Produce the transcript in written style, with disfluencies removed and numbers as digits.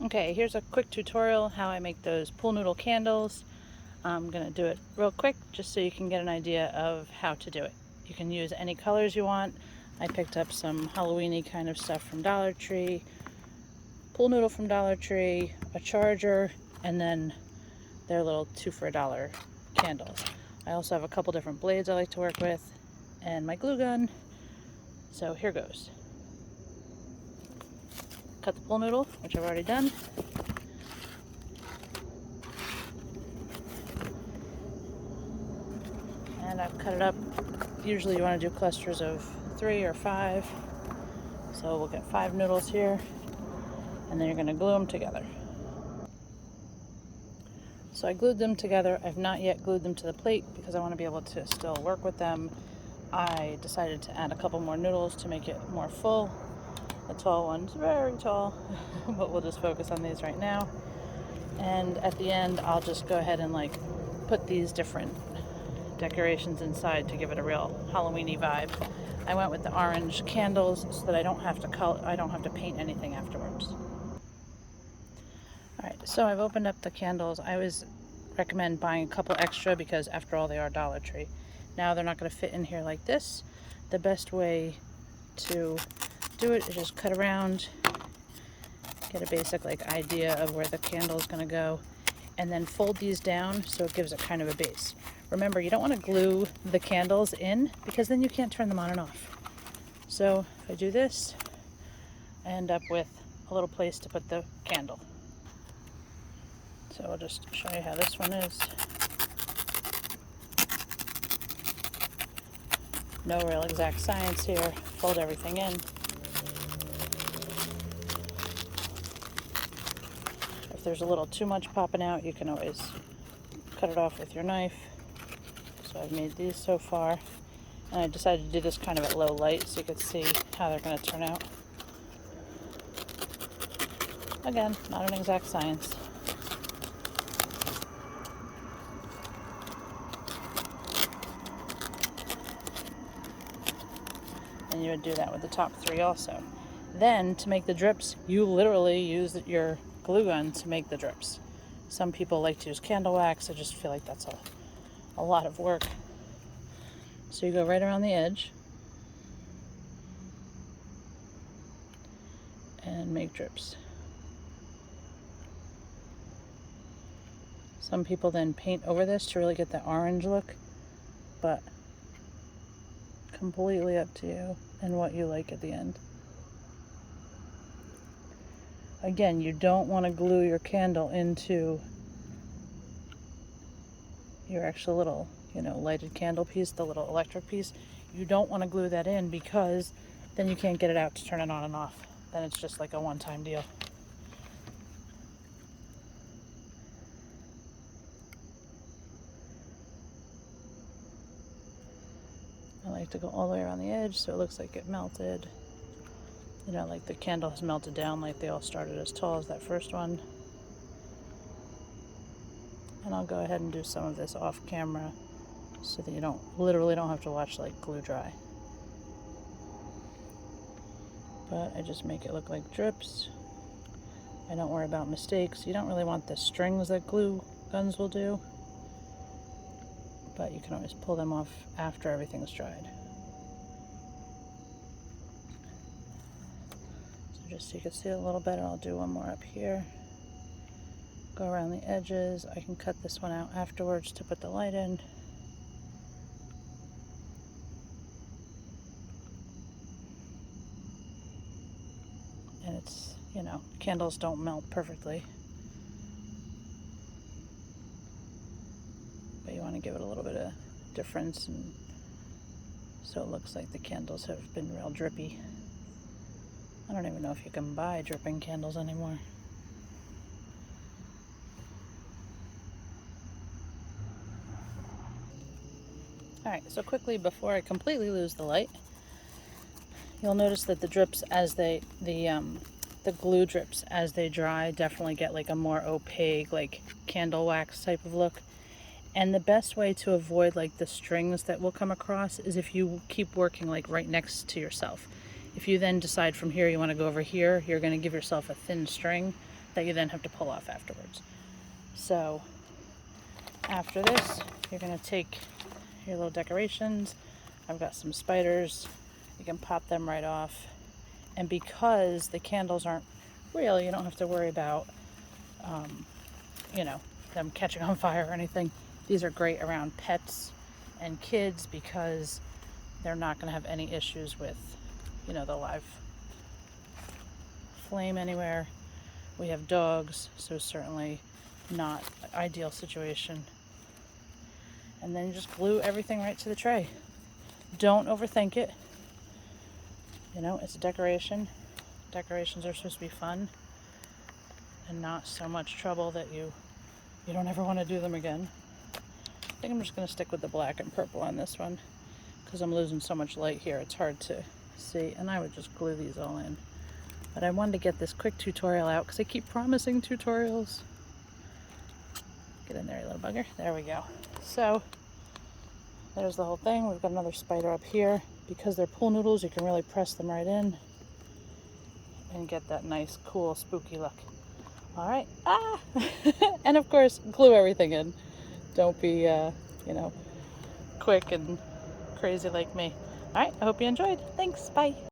Okay, here's a quick tutorial how I make those pool noodle candles. I'm going to do it real quick just so you can get an idea of how to do it. You can use any colors you want. I picked up some Halloween-y kind of stuff from Dollar Tree, pool noodle from Dollar Tree, a charger, and then their little 2 for $1 candles. I also have a couple different blades I like to work with and my glue gun. So here goes. Cut the pool noodle, which I've already done. And I've cut it up. Usually you want to do clusters of 3 or 5. So we'll get 5 noodles here, and then you're going to glue them together. So I glued them together. I've not yet glued them to the plate because I want to be able to still work with them. I decided to add a couple more noodles to make it more full. The tall one's very tall, but we'll just focus on these right now. And at the end, I'll just go ahead and put these different decorations inside to give it a real Halloween-y vibe. I went with the orange candles so that I don't have to paint anything afterwards. Alright, so I've opened up the candles. I always recommend buying a couple extra because after all they are Dollar Tree. Now they're not going to fit in here like this. The best way to do it is just cut around, get a basic idea of where the candle is going to go, and then fold these down so it gives it kind of a base. Remember, you don't want to glue the candles in because then you can't turn them on and off. So if I do this, I end up with a little place to put the candle. So I'll just show you how this one is. No real exact science here. Fold everything in. If there's a little too much popping out, you can always cut it off with your knife. So I've made these so far. And I decided to do this kind of at low light so you could see how they're going to turn out. Again, not an exact science. And you would do that with the top 3 also. Then, to make the drips, you literally use your glue gun to make the drips. Some people like to use candle wax. I just feel like that's a lot of work. So you go right around the edge and make drips. Some people then paint over this to really get the orange look, but completely up to you and what you like at the end. Again, you don't want to glue your candle into your actual little, lighted candle piece, the little electric piece. You don't want to glue that in because then you can't get it out to turn it on and off. Then it's just like a one-time deal. I like to go all the way around the edge so it looks like it melted. Like the candle has melted down, like they all started as tall as that first one. And I'll go ahead and do some of this off camera so that you literally don't have to watch glue dry. But I just make it look like drips. I don't worry about mistakes. You don't really want the strings that glue guns will do, but you can always pull them off after everything's dried. So just so you can see it a little better, I'll do one more up here. Go around the edges. I can cut this one out afterwards to put the light in. And it's, candles don't melt perfectly. But you want to give it a little bit of difference, and so it looks like the candles have been real drippy. I don't even know if you can buy dripping candles anymore. Alright, so quickly before I completely lose the light, you'll notice that the drips the glue drips as they dry definitely get a more opaque, candle wax type of look. And the best way to avoid the strings that will come across is if you keep working right next to yourself. If you then decide from here you want to go over here, you're going to give yourself a thin string that you then have to pull off afterwards. So after this, you're going to take your little decorations. I've got some spiders. You can pop them right off. And because the candles aren't real, you don't have to worry about, them catching on fire or anything. These are great around pets and kids because they're not going to have any issues with, the live flame anywhere. We have dogs, so certainly not an ideal situation. And then you just glue everything right to the tray. Don't overthink it. It's a decoration. Decorations are supposed to be fun and not so much trouble that you don't ever want to do them again. I think I'm just going to stick with the black and purple on this one because I'm losing so much light here. It's hard to see, and I would just glue these all in. But I wanted to get this quick tutorial out because I keep promising tutorials. Get in there, you little bugger. There we go. So there's the whole thing. We've got another spider up here. Because they're pool noodles, you can really press them right in and get that nice, cool, spooky look. All right. Ah! And of course, glue everything in. Don't be, quick and crazy like me. All right. I hope you enjoyed. Thanks. Bye.